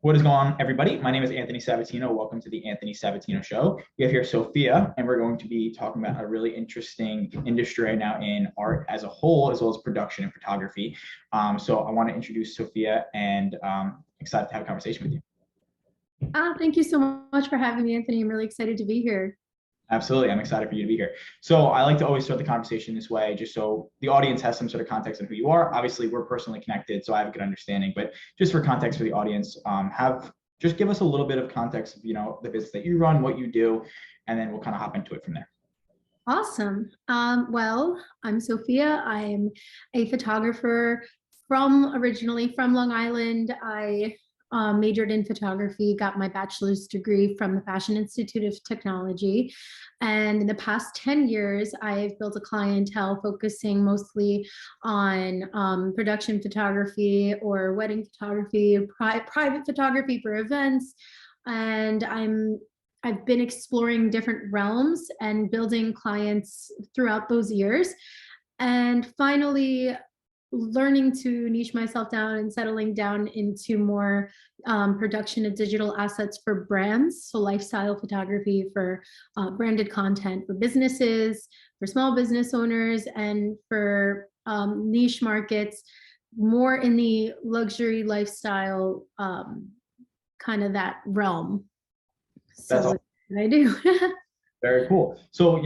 What is going on, everybody? My name is Anthony Sabatino. Welcome to the Anthony Sabatino Show. We have here Sophia, and we're going to be talking about a really interesting industry right now in art as a whole, as well as production and photography. So I want to introduce Sophia, and excited to have a conversation with you. Thank you so much for having me, Anthony. I'm really excited to be here. Absolutely. I'm excited for you to be here. So I like to always start the conversation this way, just so the audience has some sort of context on who you are. Obviously, we're personally connected, so I have a good understanding, but just for context for the audience, just give us a little bit of context of, the business that you run, what you do, and then we'll kind of hop into it from there. Awesome. Well, I'm Sophia. I'm a photographer originally from Long Island. I majored in photography, got my bachelor's degree from the Fashion Institute of Technology. And in the past 10 years, I've built a clientele focusing mostly on production photography or wedding photography, private photography for events. And I've been exploring different realms and building clients throughout those years. And finally, learning to niche myself down and settling down into more production of digital assets for brands. So lifestyle photography for branded content for businesses, for small business owners, and for niche markets, more in the luxury lifestyle kind of that realm. That's So all. what I do. Very cool. So,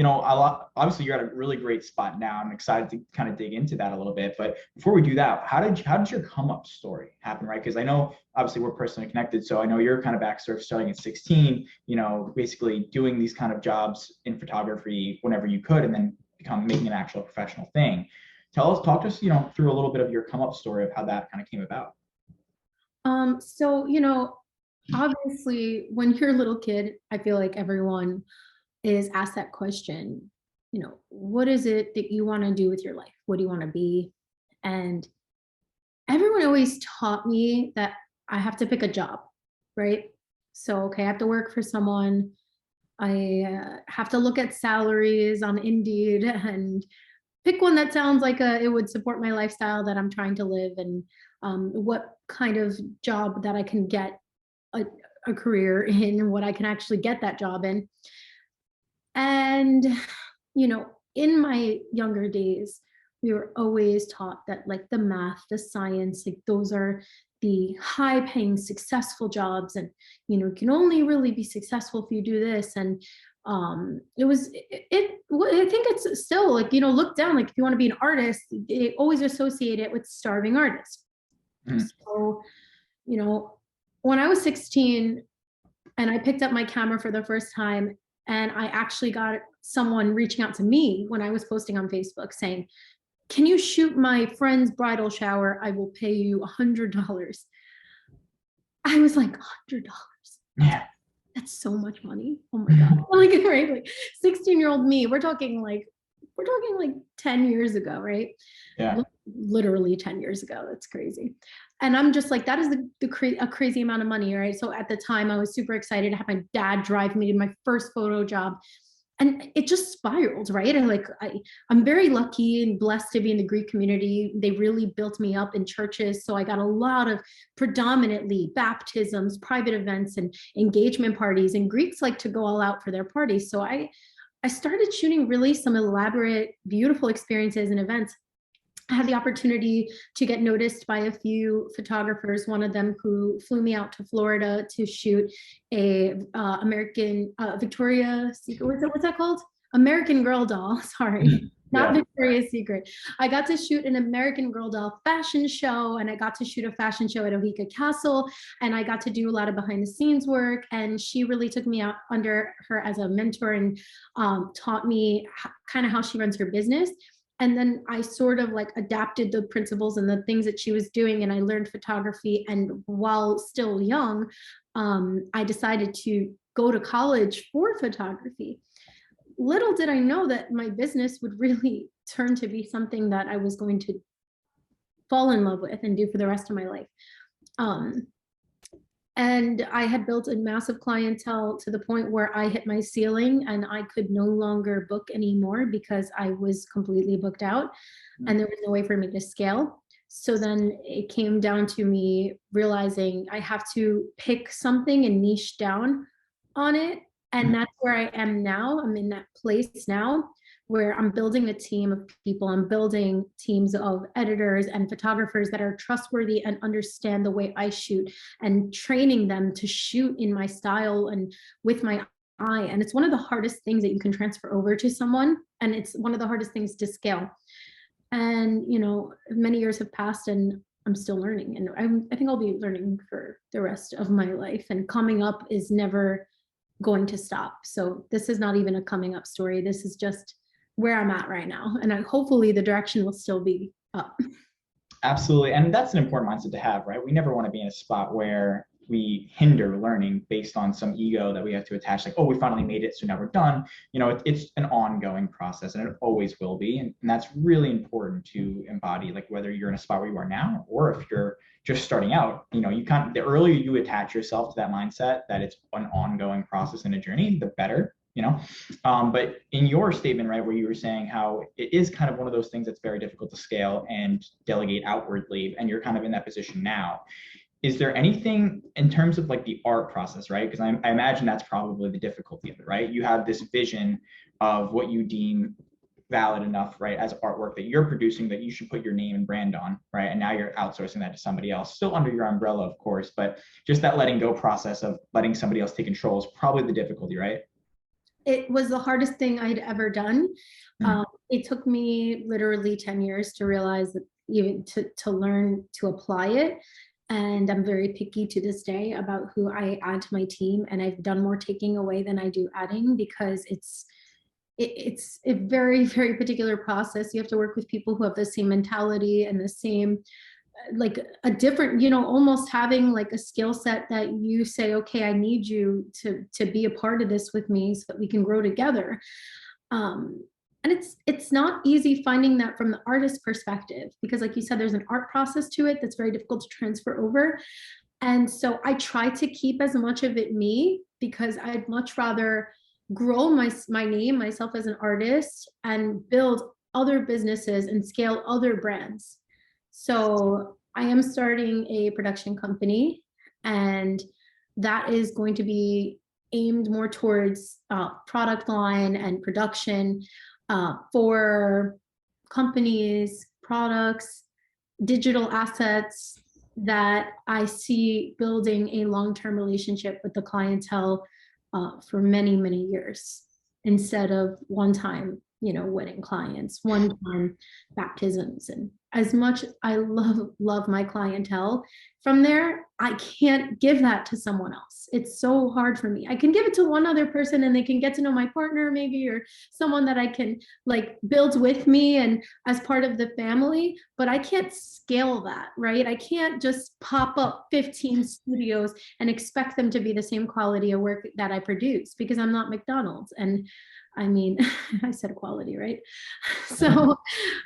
obviously you're at a really great spot now. I'm excited to kind of dig into that a little bit. But before we do that, how did your come up story happen, right? Because I know obviously we're personally connected. So I know your kind of backstory starting at 16, basically doing these kind of jobs in photography whenever you could, and then making an actual professional thing. Talk to us, through a little bit of your come up story of how that kind of came about. So, obviously when you're a little kid, I feel like everyone is ask that question, what is it that you want to do with your life? What do you want to be? And everyone always taught me that I have to pick a job, right? So, okay, I have to work for someone. I have to look at salaries on Indeed and pick one that sounds like it would support my lifestyle that I'm trying to live, and what kind of job that I can get a career in, what I can actually get that job in. And, in my younger days, we were always taught that like the math, the science, like those are the high paying, successful jobs. And, you can only really be successful if you do this. And I think it's still like, look down, like if you want to be an artist, they always associate it with starving artists. Mm. So, when I was 16 and I picked up my camera for the first time, and I actually got someone reaching out to me when I was posting on Facebook saying, can you shoot my friend's bridal shower? I will pay you $100. I was like, $100. Yeah. That's so much money. Oh my God. Like, right? Like 16-year-old me, we're talking like 10 years ago, right? Yeah. Literally 10 years ago. That's crazy. And I'm just like, that is a crazy amount of money, right? So at the time I was super excited to have my dad drive me to my first photo job. And it just spiraled, right? I'm very lucky and blessed to be in the Greek community. They really built me up in churches. So I got a lot of predominantly baptisms, private events, and engagement parties. And Greeks like to go all out for their parties. So I started shooting really some elaborate, beautiful experiences and events. I had the opportunity to get noticed by a few photographers, one of them who flew me out to Florida to shoot a American Victoria's Secret. What's that called? American Girl doll. Sorry. Not yeah. Victoria's Secret. I got to shoot an American Girl doll fashion show, and I got to shoot a fashion show at Ohica Castle, and I got to do a lot of behind the scenes work. And she really took me out under her as a mentor and taught me kind of how she runs her business. And then I sort of like adapted the principles and the things that she was doing, and I learned photography. And while still young, I decided to go to college for photography. Little did I know that my business would really turn to be something that I was going to fall in love with and do for the rest of my life. And I had built a massive clientele to the point where I hit my ceiling and I could no longer book anymore because I was completely booked out and there was no way for me to scale. So then it came down to me realizing I have to pick something and niche down on it. And that's where I am now. I'm in that place now where I'm building a team of people. I'm building teams of editors and photographers that are trustworthy and understand the way I shoot, and training them to shoot in my style and with my eye. And it's one of the hardest things that you can transfer over to someone. And it's one of the hardest things to scale. And, you know, many years have passed and I'm still learning. And I think I'll be learning for the rest of my life. And coming up is never going to stop. So this is not even a coming up story. This is just where I'm at right now. And hopefully the direction will still be up. Absolutely. And that's an important mindset to have, right? We never want to be in a spot where we hinder learning based on some ego that we have to attach, like, oh, we finally made it, so now we're done. You know, it's an ongoing process, and it always will be. And that's really important to embody, like whether you're in a spot where you are now or if you're just starting out. You know, you can't, the earlier you attach yourself to that mindset that it's an ongoing process and a journey, the better. You know, but in your statement, right, where you were saying how it is kind of one of those things that's very difficult to scale and delegate outwardly, and you're kind of in that position now. Is there anything in terms of like the art process, right? Because I imagine that's probably the difficulty of it, right? You have this vision of what you deem valid enough, right, as artwork that you're producing that you should put your name and brand on, right? And now you're outsourcing that to somebody else, still under your umbrella, of course, but just that letting go process of letting somebody else take control is probably the difficulty, right? It was the hardest thing I'd ever done. It took me literally 10 years to realize that, even to learn to apply it. And I'm very picky to this day about who I add to my team. And I've done more taking away than I do adding, because it's a very, very particular process. You have to work with people who have the same mentality and the same, like a different, you know, almost having like a skill set that you say, okay, I need you to be a part of this with me so that we can grow together. And it's not easy finding that from the artist perspective, because like you said, there's an art process to it that's very difficult to transfer over. And so I try to keep as much of it me, because I'd much rather grow my name, myself as an artist, and build other businesses and scale other brands. So I am starting a production company, and that is going to be aimed more towards product line and production for companies, products, digital assets that I see building a long-term relationship with the clientele for many, many years, instead of one-time, you know, wedding clients, one-time baptisms. And as much I love my clientele, from there, I can't give that to someone else. It's so hard for me. I can give it to one other person and they can get to know my partner maybe, or someone that I can like build with me and as part of the family, but I can't scale that, right? I can't just pop up 15 studios and expect them to be the same quality of work that I produce, because I'm not McDonald's. And I mean, I said quality, right? So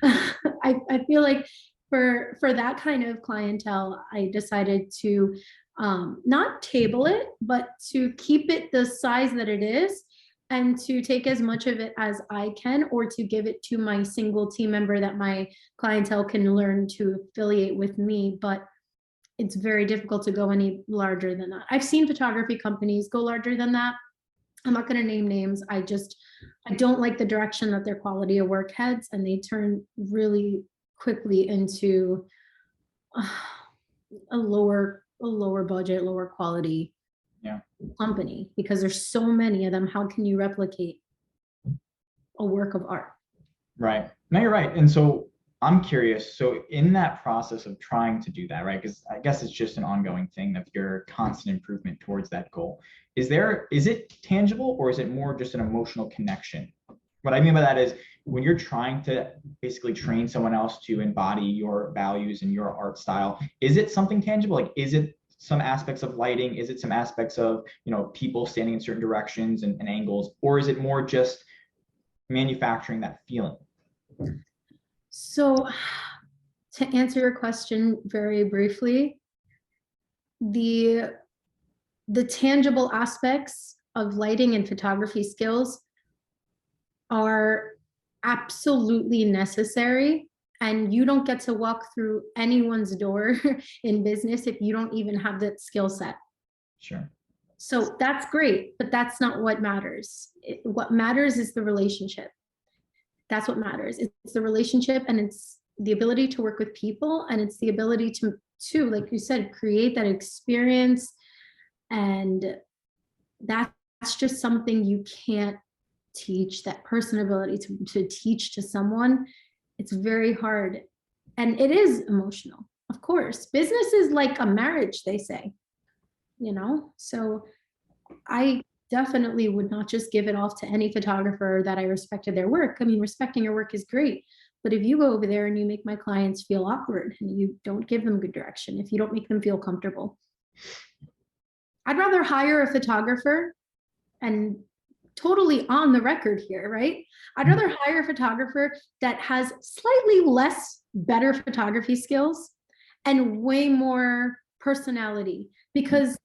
I feel like for that kind of clientele, I decided to not table it, but to keep it the size that it is, and to take as much of it as I can, or to give it to my single team member that my clientele can learn to affiliate with me. But it's very difficult to go any larger than that. I've seen photography companies go larger than that. I'm not going to name names. I don't like the direction that their quality of work heads, and they turn really quickly into a lower budget, lower quality company, because there's so many of them. How can you replicate a work of art? Right. No, you're right. And so I'm curious. So in that process of trying to do that, right? Because I guess it's just an ongoing thing of your constant improvement towards that goal. Is it tangible, or is it more just an emotional connection? What I mean by that is, when you're trying to basically train someone else to embody your values and your art style, is it something tangible? Like, is it some aspects of lighting? Is it some aspects of, you know, people standing in certain directions and angles? Or is it more just manufacturing that feeling? So to answer your question very briefly, the tangible aspects of lighting and photography skills are absolutely necessary And you don't get to walk through anyone's door in business if you don't even have that skill set. Sure. So that's great, but that's not what matters. What matters is the relationship. That's what matters. It's the relationship, and it's the ability to work with people, and it's the ability to, like you said, create that experience. And that's just something you can't teach, that personability to teach to someone. It's very hard. And it is emotional, of course. Business is like a marriage, they say, So I definitely would not just give it off to any photographer that I respected their work. I mean, respecting your work is great. But if you go over there and you make my clients feel awkward and you don't give them good direction, if you don't make them feel comfortable, I'd rather hire a photographer, and totally on the record here, right? I'd rather hire a photographer that has slightly less better photography skills and way more personality, because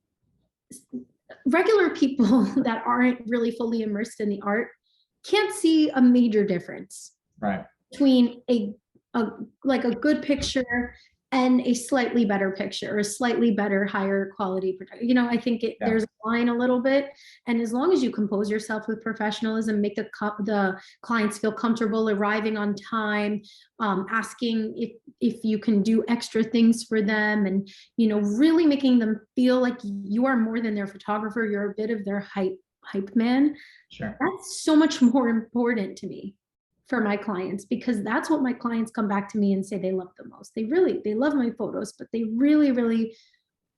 regular people that aren't really fully immersed in the art can't see a major difference between a good picture and a slightly better picture, or a slightly better, higher quality production. I think there's a line a little bit. And as long as you compose yourself with professionalism, make the clients feel comfortable arriving on time, asking if you can do extra things for them, and really making them feel like you are more than their photographer, you're a bit of their hype man. Sure. That's so much more important to me for my clients, because that's what my clients come back to me and say they love the most. They love my photos, but they really, really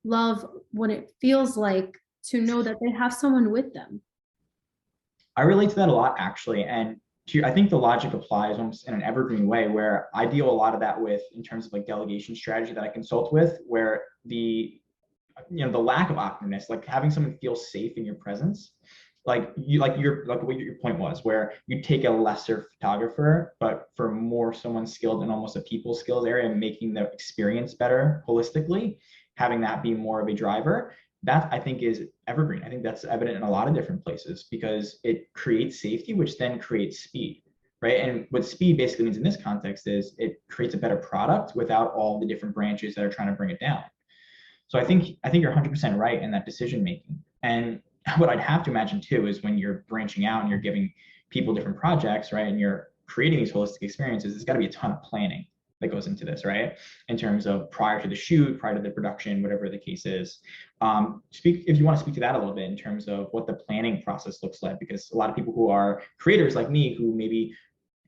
love what it feels like to know that they have someone with them. I relate to that a lot, actually. And I think the logic applies almost in an evergreen way, where I deal a lot of that with, in terms of like delegation strategy that I consult with, where the lack of awkwardness, like having someone feel safe in your presence, what your point was, where you take a lesser photographer, but for more someone skilled in almost a people skills area, and making the experience better holistically, having that be more of a driver. That, I think, is evergreen. I think that's evident in a lot of different places, because it creates safety, which then creates speed, right? And what speed basically means in this context is it creates a better product without all the different branches that are trying to bring it down. So I think you're 100% right in that decision making. And what I'd have to imagine too is when you're branching out and you're giving people different projects, right, and you're creating these holistic experiences, there's got to be a ton of planning that goes into this, right? In terms of prior to the shoot, prior to the production, whatever the case is. If you want to speak to that a little bit in terms of what the planning process looks like, because a lot of people who are creators like me, who maybe,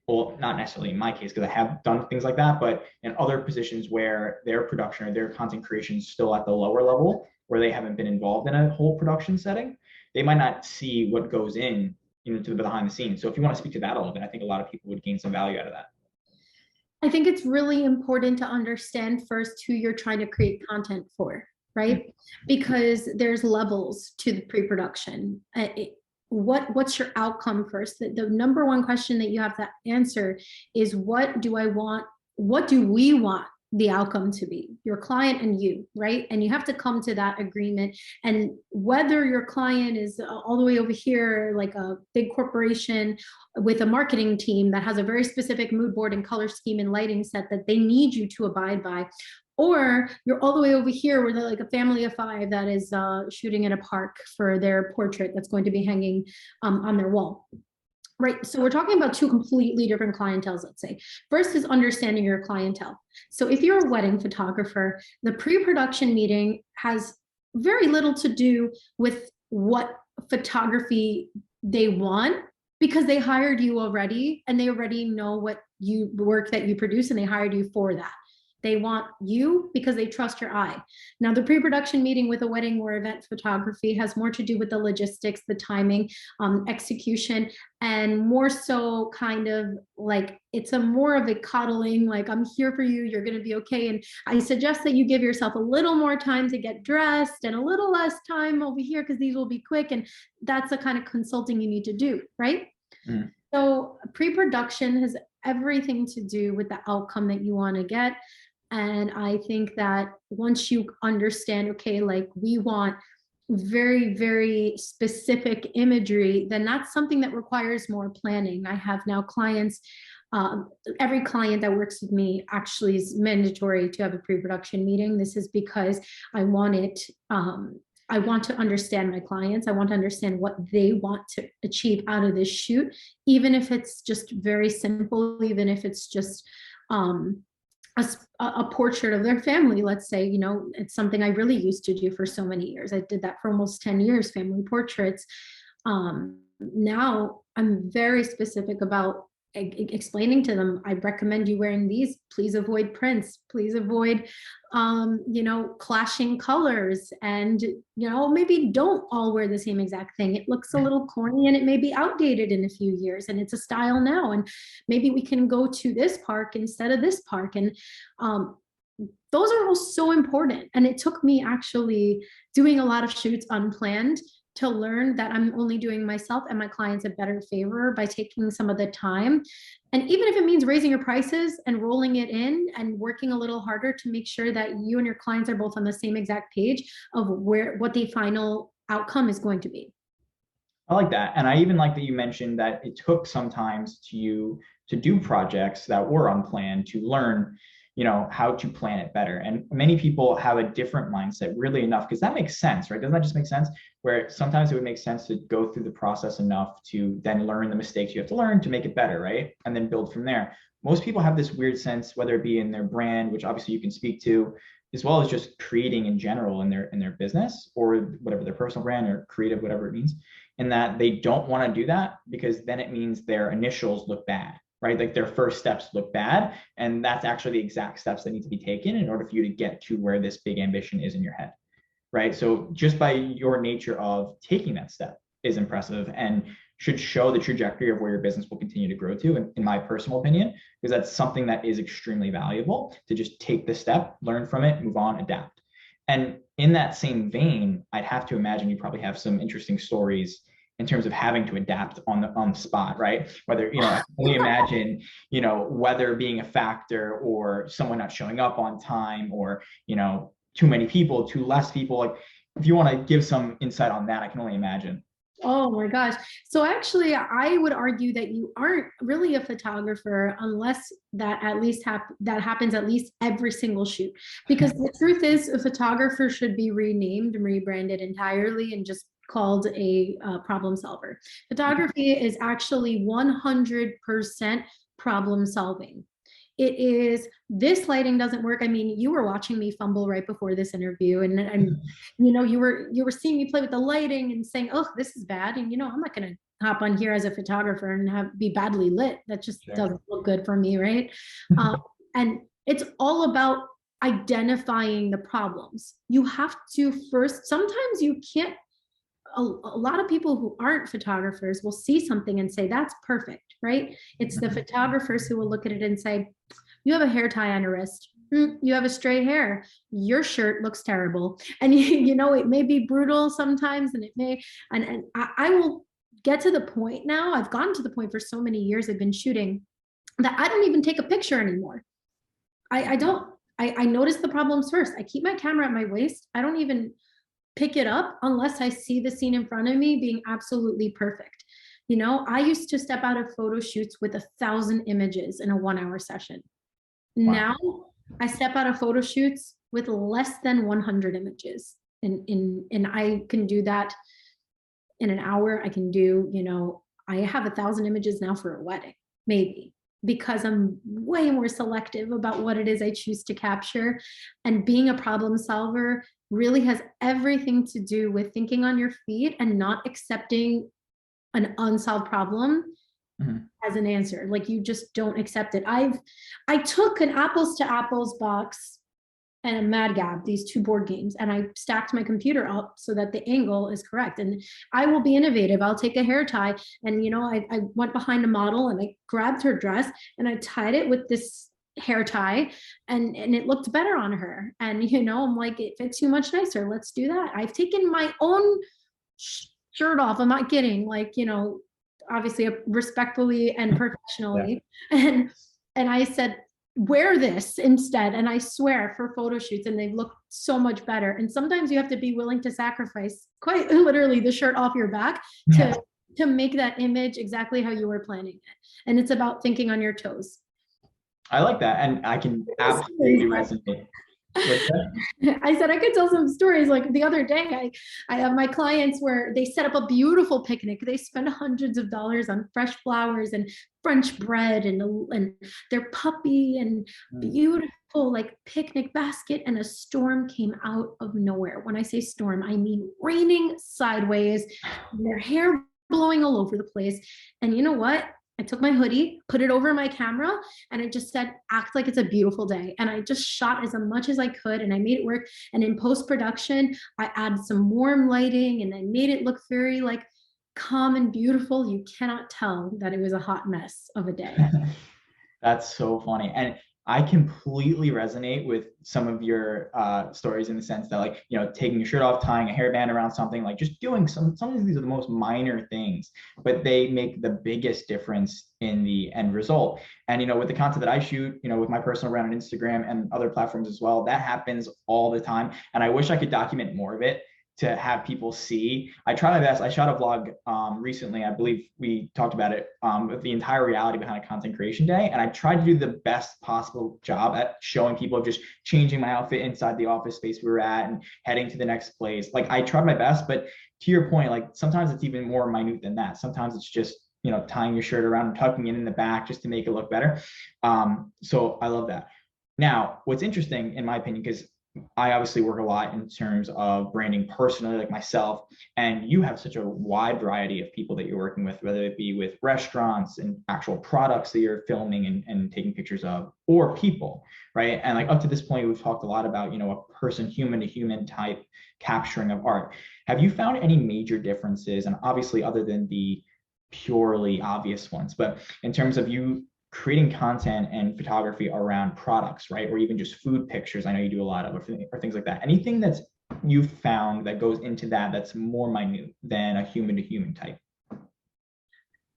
well, not necessarily in my case, because I have done things like that, but in other positions where their production or their content creation is still at the lower level, where they haven't been involved in a whole production setting, they might not see what goes in, to the behind the scenes. So if you want to speak to that a little bit, I think a lot of people would gain some value out of that. I think it's really important to understand first who you're trying to create content for, right? Because there's levels to the pre-production. What's your outcome first? The number one question that you have to answer is, what do I want? What do we want the outcome to be, your client and you, right? And you have to come to that agreement. And whether your client is all the way over here, like a big corporation with a marketing team that has a very specific mood board and color scheme and lighting set that they need you to abide by, or you're all the way over here where they're like a family of 5 that is shooting in a park for their portrait that's going to be hanging on their wall. Right. So we're talking about 2 completely different clienteles, let's say. First is understanding your clientele. So if you're a wedding photographer, the pre-production meeting has very little to do with what photography they want, because they hired you already and they already know what work that you produce, and they hired you for that. They want you because they trust your eye. Now, the pre-production meeting with a wedding or event photography has more to do with the logistics, the timing, execution, and more so kind of like, it's more of a coddling, like, I'm here for you, you're going to be okay. And I suggest that you give yourself a little more time to get dressed and a little less time over here, because these will be quick. And that's the kind of consulting you need to do, right? Mm. So pre-production has everything to do with the outcome that you want to get. And I think that once you understand, okay, like, we want very, very specific imagery, then that's something that requires more planning. I have now clients Every client that works with me actually is mandatory to have a pre-production meeting. This is because I want it, I want to understand my clients. I want to understand what they want to achieve out of this shoot, even if it's just very simple, even if it's just a portrait of their family, let's say. It's something I really used to do for so many years. I did that for almost 10 years, family portraits. Now I'm very specific about explaining to them, I recommend you wearing these. Please avoid prints. Please avoid, clashing colors. And, maybe don't all wear the same exact thing. It looks a little corny and it may be outdated in a few years, and it's a style now. And maybe we can go to this park instead of this park. And those are all so important. And it took me actually doing a lot of shoots unplanned to learn that I'm only doing myself and my clients a better favor by taking some of the time. And even if it means raising your prices and rolling it in and working a little harder to make sure that you and your clients are both on the same exact page of what the final outcome is going to be. I like that. And I even like that you mentioned that it took sometimes to do projects that were unplanned to learn, how to plan it better. And many people have a different mindset, really enough, because that makes sense, right? Doesn't that just make sense? Where sometimes it would make sense to go through the process enough to then learn the mistakes you have to learn to make it better, right? And then build from there. Most people have this weird sense, whether it be in their brand, which obviously you can speak to, as well as just creating in general in their business or whatever their personal brand or creative, whatever it means, and that they don't want to do that because then it means their initials look bad, right? Like their first steps look bad. And that's actually the exact steps that need to be taken in order for you to get to where this big ambition is in your head, right? So just by your nature of taking that step is impressive and should show the trajectory of where your business will continue to grow to, in my personal opinion, because that's something that is extremely valuable to just take the step, learn from it, move on, adapt. And in that same vein, I'd have to imagine you probably have some interesting stories in terms of having to adapt on the spot, right? Whether, I can only imagine, weather being a factor or someone not showing up on time or, too many people, too less people. Like if you want to give some insight on that, I can only imagine. Oh my gosh. So actually, I would argue that you aren't really a photographer unless that that happens at least every single shoot. Because the truth is, a photographer should be renamed and rebranded entirely and just called a problem solver. Photography is actually 100% problem solving. It is, this lighting doesn't work. I mean, you were watching me fumble right before this interview, and you were seeing me play with the lighting and saying, oh, this is bad. And I'm not gonna hop on here as a photographer and be badly lit. That just doesn't look good for me, right? And it's all about identifying the problems. You have to first, sometimes you can't, a lot of people who aren't photographers will see something and say, that's perfect, right? It's the photographers who will look at it and say, you have a hair tie on your wrist. You have a stray hair. Your shirt looks terrible. And it may be brutal sometimes, and it may, and I will get to the point now, I've gotten to the point for so many years I've been shooting that I don't even take a picture anymore. I don't. I notice the problems first. I keep my camera at my waist. I don't even pick it up unless I see the scene in front of me being absolutely perfect. I used to step out of photo shoots with 1,000 images in a 1-hour session. Wow. Now I step out of photo shoots with less than 100 images. And I can do that in an hour. I can do, I have 1,000 images now for a wedding, maybe, because I'm way more selective about what it is I choose to capture. And being a problem solver really has everything to do with thinking on your feet and not accepting an unsolved problem as an answer. Like, you just don't accept it. I took an apples to apples box and a Mad Gab, these 2 board games, and I stacked my computer up so that the angle is correct. And I will be innovative. I'll take a hair tie, and I went behind a model and I grabbed her dress and I tied it with this hair tie, and it looked better on her. And I'm like, it fits you much nicer. Let's do that. I've taken my own shirt off. I'm not kidding. Like, obviously respectfully and professionally. Yeah. And I said, wear this instead. And I swear, for photo shoots, and they've looked so much better. And sometimes you have to be willing to sacrifice, quite literally, the shirt off your back to to make that image exactly how you were planning it. And it's about thinking on your toes. I like that. And I can absolutely resonate with that. I said I could tell some stories. Like the other day, I have my clients where they set up a beautiful picnic. They spend hundreds of dollars on fresh flowers and French bread and their puppy and beautiful like picnic basket, and a storm came out of nowhere. When I say storm, I mean raining sideways, their hair blowing all over the place. And you know what? I took my hoodie, put it over my camera, and it just said, act like it's a beautiful day. And I just shot as much as I could, and I made it work. And in post-production, I added some warm lighting, and I made it look very like calm and beautiful. You cannot tell that it was a hot mess of a day. That's so funny. And I completely resonate with some of your stories in the sense that, like, you know, taking your shirt off, tying a hairband around something, like just doing some of these are the most minor things, but they make the biggest difference in the end result. And, you know, with the content that I shoot, you know, with my personal brand on Instagram and other platforms as well, that happens all the time. And I wish I could document more of it to have people see. I try my best. I shot a vlog recently. I believe we talked about it with the entire reality behind a content creation day. And I tried to do the best possible job at showing people of just changing my outfit inside the office space we were at and heading to the next place. Like I tried my best, but to your point, like sometimes it's even more minute than that. Sometimes it's just, you know, tying your shirt around and tucking it in the back just to make it look better. So I love that. Now, what's interesting in my opinion, because I obviously work a lot in terms of branding personally, like myself, and you have such a wide variety of people that you're working with, whether it be with restaurants and actual products that you're filming and taking pictures of, or people, right? And like up to this point, we've talked a lot about, you know, a person, human to human type capturing of art. Have you found any major differences? And obviously, other than the purely obvious ones, but in terms of you creating content and photography around products, right? Or even just food pictures. I know you do a lot of, or things like that. Anything that's you found that goes into that that's more minute than a human to human type?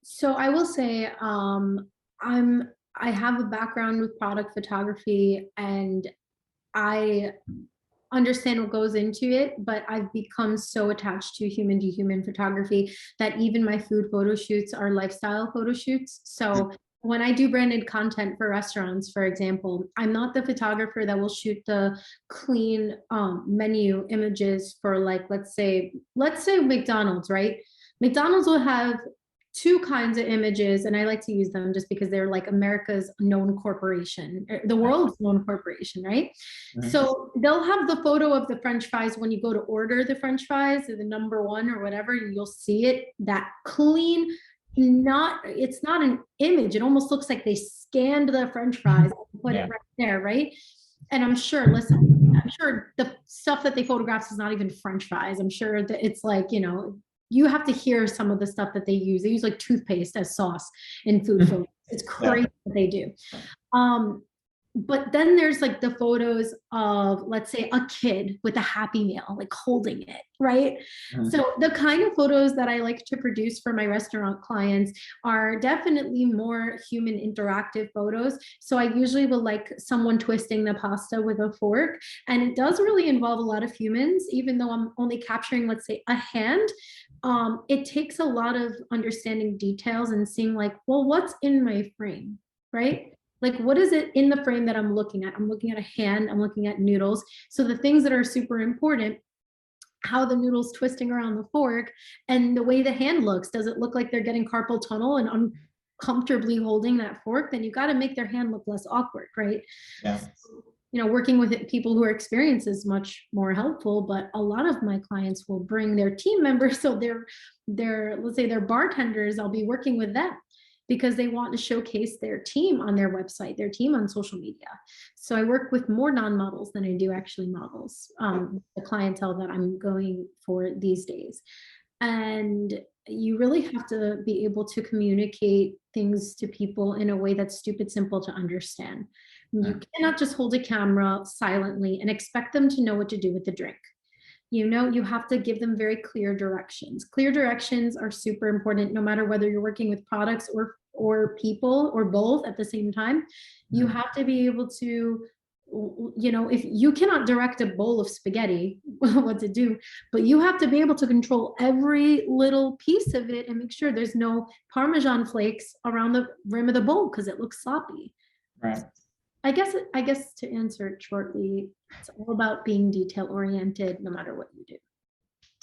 So I will say, I have a background with product photography, and I understand what goes into it, but I've become so attached to human photography that even my food photo shoots are lifestyle photo shoots. So when I do branded content for restaurants, for example, I'm not the photographer that will shoot the clean menu images for, like, let's say McDonald's, right? McDonald's will have two kinds of images, and I like to use them just because they're like America's known corporation, the world's known corporation, right? Mm-hmm. So they'll have the photo of the French fries when you go to order the French fries, or the number one or whatever, you'll see it, that clean, it's not an image. It almost looks like they scanned the French fries and put it right there, right? And I'm sure the stuff that they photograph is not even French fries. I'm sure that it's like, you know, you have to hear some of the stuff that they use. They use like toothpaste as sauce in food photos. It's crazy what they do. But then there's like the photos of, let's say, a kid with a Happy Meal, like holding it, right? Mm-hmm. So the kind of photos that I like to produce for my restaurant clients are definitely more human interactive photos. So I usually will like someone twisting the pasta with a fork, and it does really involve a lot of humans, even though I'm only capturing, let's say, a hand. It takes a lot of understanding details and seeing like, well, what's in my frame, right? Like, what is it in the frame that I'm looking at? I'm looking at a hand, I'm looking at noodles. So the things that are super important, how the noodle's twisting around the fork, and the way the hand looks. Does it look like they're getting carpal tunnel and uncomfortably holding that fork? Then you got to make their hand look less awkward, right? Yeah. You know, working with people who are experienced is much more helpful, but a lot of my clients will bring their team members. So they're, let's say they're bartenders, I'll be working with them because they want to showcase their team on their website, their team on social media. So I work with more non-models than I do actually models, the clientele that I'm going for these days. And you really have to be able to communicate things to people in a way that's stupid simple to understand. You cannot just hold a camera silently and expect them to know what to do with the drink. You know, you have to give them very clear directions. Clear directions are super important, no matter whether you're working with products or people or both at the same time. You have to be able to you know, if you cannot direct a bowl of spaghetti, what to do, but you have to be able to control every little piece of it and make sure there's no Parmesan flakes around the rim of the bowl because it looks sloppy. Right. I guess to answer it shortly, it's all about being detail oriented no matter what you do.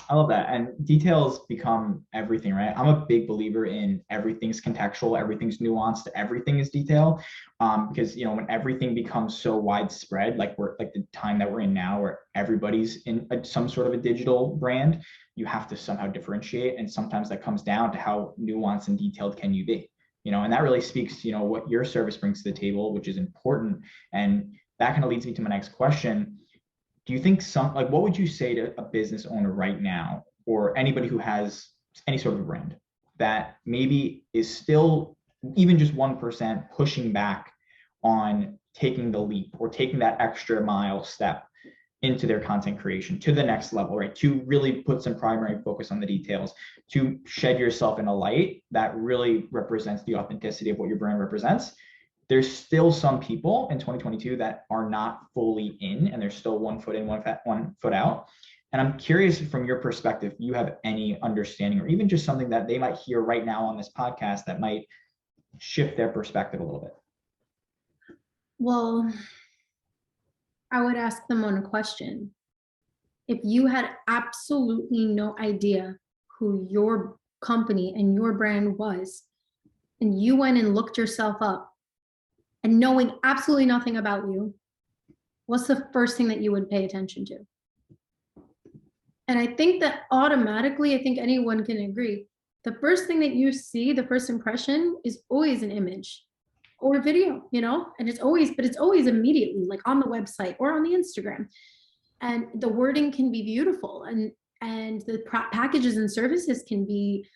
I love that. And details become everything, right? I'm a big believer in everything's contextual, everything's nuanced, everything is detail. Because when everything becomes so widespread, like we're like the time that we're in now, where everybody's in some sort of a digital brand, you have to somehow differentiate. And sometimes that comes down to how nuanced and detailed can you be, and that really speaks to, what your service brings to the table, which is important. And that kind of leads me to my next question. Do you think what would you say to a business owner right now, or anybody who has any sort of brand that maybe is still even just 1% pushing back on taking the leap or taking that extra mile step into their content creation to the next level, right? To really put some primary focus on the details, to shed yourself in a light that really represents the authenticity of what your brand represents. There's still some people in 2022 that are not fully in, and they're still 1 foot in, 1 foot out. And I'm curious, from your perspective, you have any understanding or even just something that they might hear right now on this podcast that might shift their perspective a little bit? Well, I would ask them one question. If you had absolutely no idea who your company and your brand was, and you went and looked yourself up, and knowing absolutely nothing about you, what's the first thing that you would pay attention to? And I think that automatically, I think anyone can agree, the first thing that you see, the first impression is always an image or video, and it's always immediately, like on the website or on the Instagram. And the wording can be beautiful, and the packages and services can be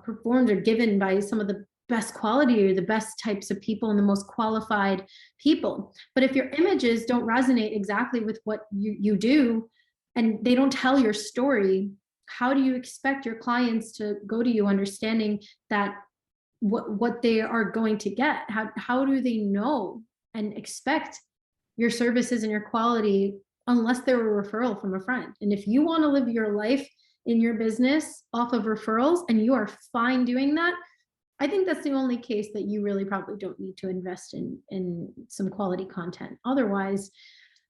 performed or given by some of the best quality or the best types of people and the most qualified people. But if your images don't resonate exactly with what you do, and they don't tell your story, how do you expect your clients to go to you understanding that what they are going to get? How do they know and expect your services and your quality unless they're a referral from a friend? And if you want to live your life in your business off of referrals and you are fine doing that, I think that's the only case that you really probably don't need to invest in some quality content. Otherwise,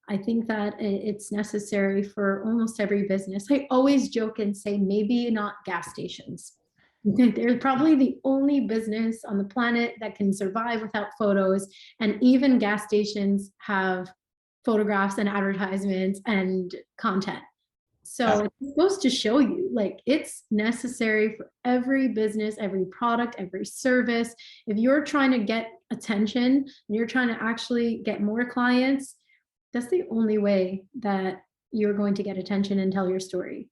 I think that it's necessary for almost every business. I always joke and say, maybe not gas stations. They're probably the only business on the planet that can survive without photos. And even gas stations have photographs and advertisements and content. So it's supposed to show you, like, it's necessary for every business, every product, every service. If you're trying to get attention and you're trying to actually get more clients, that's the only way that you're going to get attention and tell your story.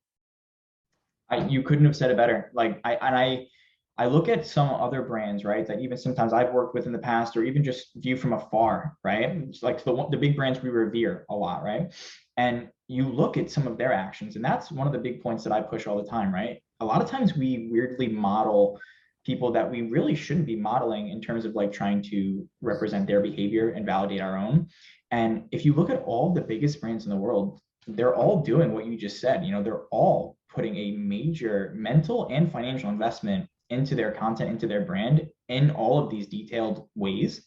You couldn't have said it better. I look at some other brands, right, that even sometimes I've worked with in the past, or even just view from afar, right? It's like the big brands we revere a lot, right? And you look at some of their actions, and that's one of the big points that I push all the time, right? A lot of times we weirdly model people that we really shouldn't be modeling in terms of like trying to represent their behavior and validate our own. And if you look at all the biggest brands in the world, they're all doing what you just said. They're all putting a major mental and financial investment into their content, into their brand in all of these detailed ways.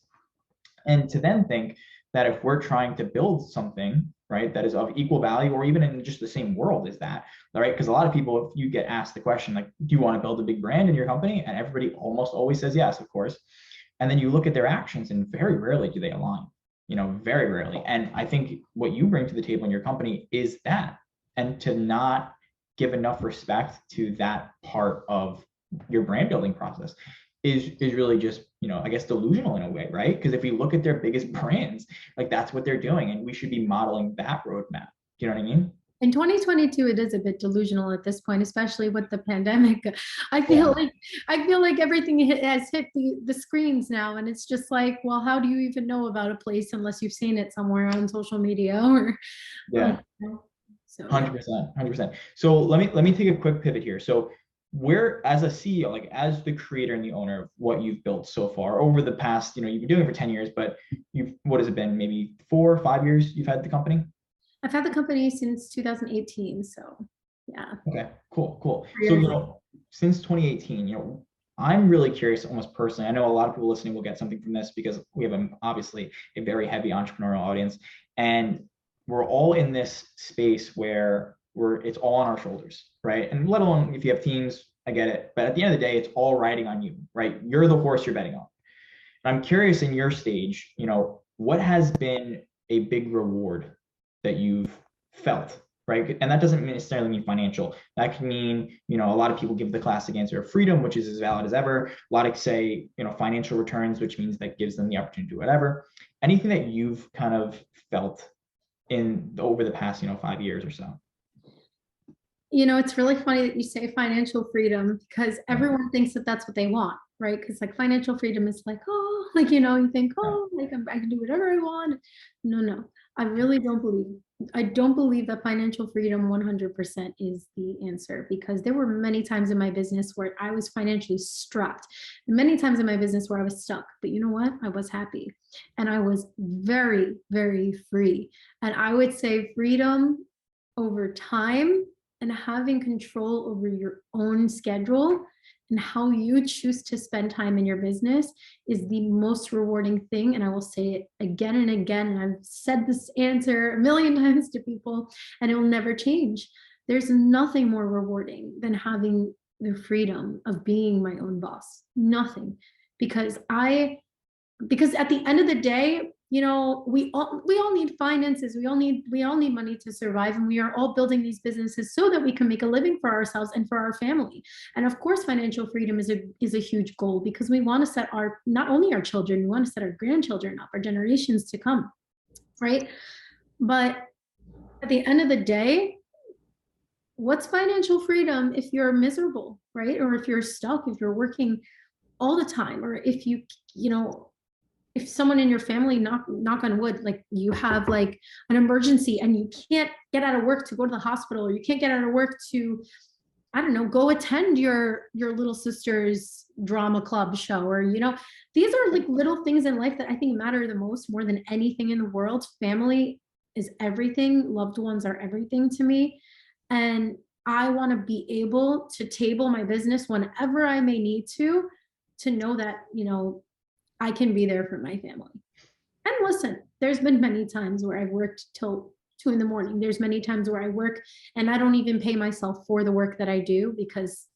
And to then think that if we're trying to build something, right, that is of equal value or even in just the same world as that, right? Because a lot of people, if you get asked the question, like, do you want to build a big brand in your company? And everybody almost always says yes, of course. And then you look at their actions and very rarely do they align, very rarely. And I think what you bring to the table in your company is that, and to not give enough respect to that part of your brand building process is really just, I guess, delusional in a way, right? Because if you look at their biggest brands, like, that's what they're doing, and we should be modeling that roadmap. Do you know what I mean? In 2022, it is a bit delusional at this point, especially with the pandemic. I feel like everything has hit the screens now, and it's just like, well, how do you even know about a place unless you've seen it somewhere on social media or? Yeah. So 100%. So let me take a quick pivot here. So where, as a CEO, like as the creator and the owner of what you've built so far over the past, you've been doing it for 10 years, but what has it been? Maybe 4 or 5 years you've had the company? I've had the company since 2018. So yeah. Okay, cool, cool. So, Years. since 2018, I'm really curious, almost personally. I know a lot of people listening will get something from this because we have obviously a very heavy entrepreneurial audience, and we're all in this space where it's all on our shoulders, right? And let alone if you have teams, I get it. But at the end of the day, it's all riding on you, right? You're the horse you're betting on. And I'm curious in your stage, what has been a big reward that you've felt, right? And that doesn't necessarily mean financial. That can mean, a lot of people give the classic answer of freedom, which is as valid as ever. A lot of say, financial returns, which means that gives them the opportunity to do whatever. Anything that you've kind of felt in over the past, 5 years or so? It's really funny that you say financial freedom because everyone thinks that that's what they want, right? Because like financial freedom is like, oh, like, you think, oh, like I can do whatever I want. No, no, I really don't believe. I don't believe that financial freedom 100% is the answer because there were many times in my business where I was financially strapped, and many times in my business where I was stuck. But you know what? I was happy and I was very, very free. And I would say freedom over time and having control over your own schedule and how you choose to spend time in your business is the most rewarding thing. And I will say it again and again. And I've said this answer a million times to people, and it will never change. There's nothing more rewarding than having the freedom of being my own boss. Nothing. Because at the end of the day, we all need finances. We all need money to survive, and we are all building these businesses so that we can make a living for ourselves and for our family. And of course, financial freedom is a huge goal because we want to set not only our children, we want to set our grandchildren up, our generations to come, right? But at the end of the day, what's financial freedom if you're miserable, right? Or if you're stuck, if you're working all the time, or if if someone in your family, knock on wood, like you have like an emergency and you can't get out of work to go to the hospital, or you can't get out of work to, I don't know, go attend your little sister's drama club show, or these are like little things in life that I think matter the most, more than anything in the world. Family is everything. Loved ones are everything to me. And I want to be able to table my business whenever I may need to know that, I can be there for my family. And listen, there's been many times where I've worked till 2 a.m. There's many times where I work and I don't even pay myself for the work that I do because,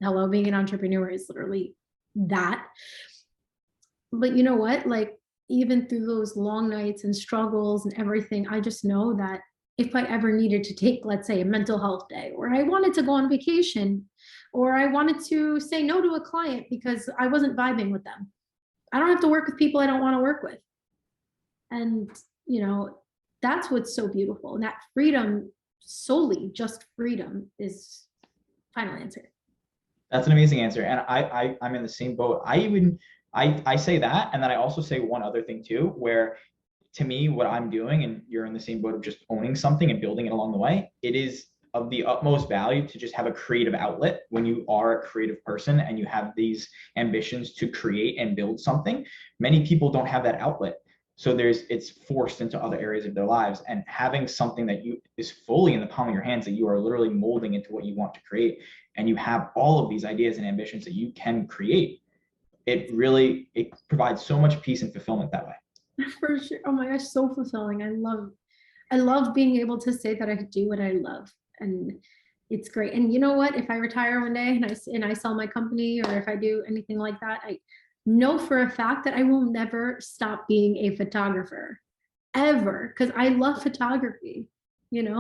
hello, being an entrepreneur is literally that. But you know what? Like, even through those long nights and struggles and everything, I just know that if I ever needed to take, let's say, a mental health day, or I wanted to go on vacation, or I wanted to say no to a client because I wasn't vibing with them, I don't have to work with people I don't want to work with. And, that's what's so beautiful. And that freedom, solely just freedom, is final answer. That's an amazing answer. And I'm in the same boat. I say that. And then I also say one other thing too, where to me, what I'm doing, and you're in the same boat of just owning something and building it along the way, it is of the utmost value to just have a creative outlet when you are a creative person and you have these ambitions to create and build something. Many people don't have that outlet. So it's forced into other areas of their lives, and having something that is fully in the palm of your hands, that you are literally molding into what you want to create, and you have all of these ideas and ambitions that you can create, it provides so much peace and fulfillment that way. For sure. Oh my gosh, so fulfilling. I love being able to say that I do what I love, and it's great. And you know what? If I retire one day and I sell my company, or if I do anything like that, I know for a fact that I will never stop being a photographer ever, because I love photography. Yeah.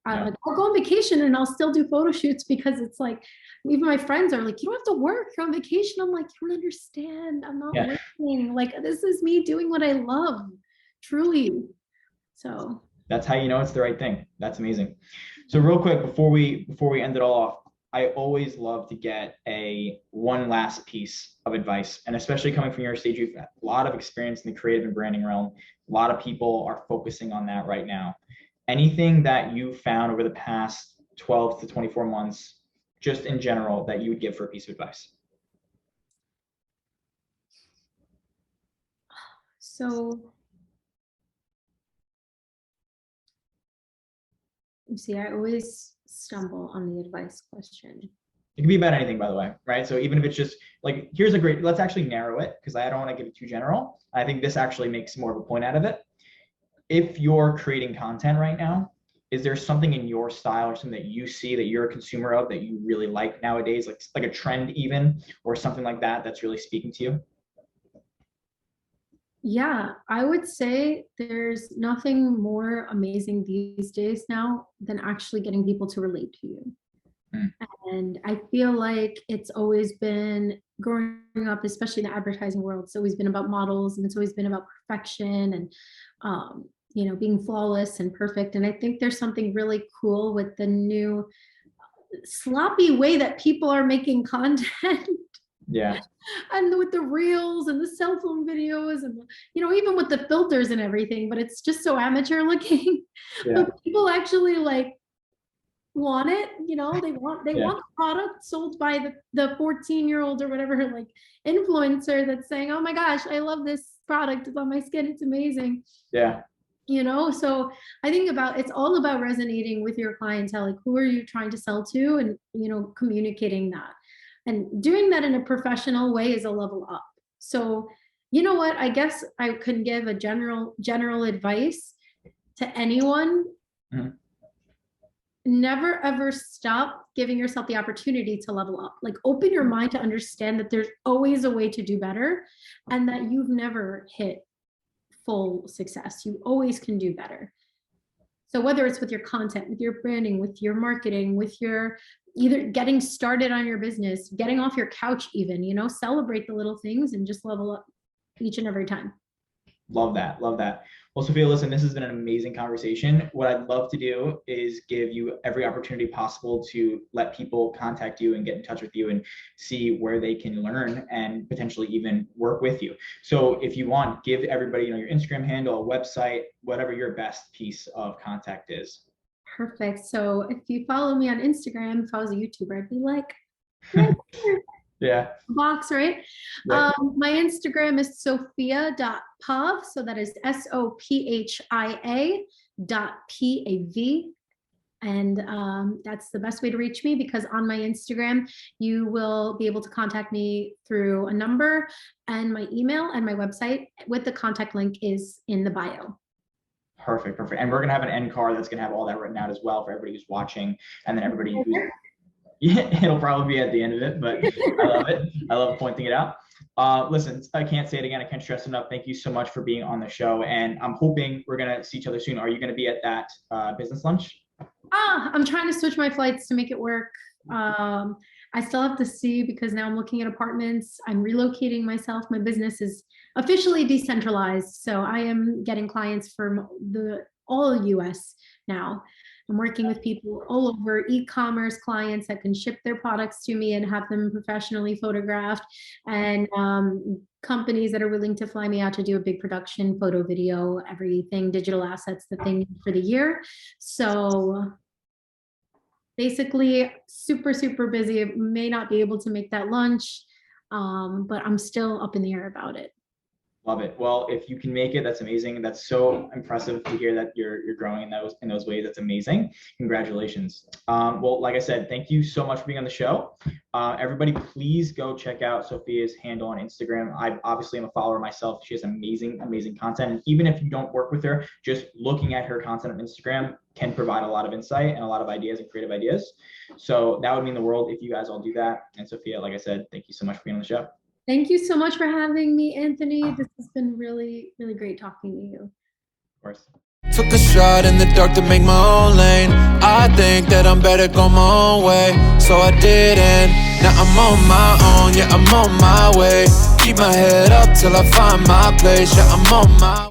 I'll go on vacation and I'll still do photo shoots because it's like, even my friends are like, you don't have to work, you're on vacation. I'm like, you don't understand. I'm not Yeah. working. Like, this is me doing what I love, truly. So That's how you know it's the right thing. That's amazing. So real quick, before we end it all off, I always love to get a one last piece of advice, and especially coming from your stage, you've got a lot of experience in the creative and branding realm. A lot of people are focusing on that right now. Anything that you found over the past 12 to 24 months just in general that you would give for a piece of advice? So, you see, I always stumble on the advice question. It can be about anything, by the way, right? So even if it's just like, here's a great, let's actually narrow it because I don't want to give it too general. I think this actually makes more of a point out of it. If you're creating content right now, is there something in your style or something that you see that you're a consumer of that you really like nowadays, like a trend even, or something like that that's really speaking to you? Yeah, I would say there's nothing more amazing these days now than actually getting people to relate to you. Mm. And I feel like it's always been growing up, especially in the advertising world, it's always been about models and it's always been about perfection and, being flawless and perfect. And I think there's something really cool with the new sloppy way that people are making content. Yeah. And with the reels and the cell phone videos and even with the filters and everything, but it's just so amateur looking. Yeah. But people actually like want it, they Yeah. want the product sold by the 14-year-old or whatever, like influencer that's saying, oh my gosh, I love this product, it's on my skin, it's amazing. Yeah. So I think it's all about resonating with your clientele, like who are you trying to sell to, and communicating that and doing that in a professional way is a level up. So you know what, I guess I could give a general advice to anyone. Mhm. Never ever stop giving yourself the opportunity to level up. Like open your mind to understand that there's always a way to do better and that you've never hit full success. You always can do better. So whether it's with your content, with your branding, with your marketing, with your either getting started on your business, getting off your couch even, celebrate the little things and just level up each and every time. Love that. Love that. Well, Sophia, listen, this has been an amazing conversation. What I'd love to do is give you every opportunity possible to let people contact you and get in touch with you and see where they can learn and potentially even work with you. So if you want, give everybody, your Instagram handle, a website, whatever your best piece of contact is. Perfect. So if you follow me on Instagram, if I was a YouTuber, I'd be like, yeah. box, right? Yeah. My Instagram is sophia.pav. So that is SOPHIA.PAV. And that's the best way to reach me, because on my Instagram, you will be able to contact me through a number, and my email and my website with the contact link is in the bio. Perfect. And we're going to have an end card that's going to have all that written out as well for everybody who's watching. And then everybody who's, it'll probably be at the end of it, but I love it. I love pointing it out. Listen, I can't say it again. I can't stress enough. Thank you so much for being on the show. And I'm hoping we're going to see each other soon. Are you going to be at that business lunch? I'm trying to switch my flights to make it work. I still have to see, because now I'm looking at apartments. I'm relocating myself. My business is officially decentralized. So I am getting clients from all US now. I'm working with people all over, e-commerce clients that can ship their products to me and have them professionally photographed, and companies that are willing to fly me out to do a big production, photo, video, everything, digital assets that they need for the year. So basically super, super busy. I may not be able to make that lunch, but I'm still up in the air about it. Love it. Well, if you can make it, that's amazing. That's so impressive to hear that you're growing in those ways. That's amazing. Congratulations. Well, like I said, thank you so much for being on the show. Everybody, please go check out Sophia's handle on Instagram. I obviously am a follower myself. She has amazing, amazing content. And even if you don't work with her, just looking at her content on Instagram can provide a lot of insight and a lot of ideas and creative ideas. So that would mean the world if you guys all do that. And Sophia, like I said, thank you so much for being on the show. Thank you so much for having me, Anthony. This has been really, really great talking to you. Of course. Took a shot in the dark to make my own lane. I think that I'm better go my own way, so I didn't. Now I'm on my own, yeah, I'm on my way. Keep my head up till I find my place, yeah, I'm on my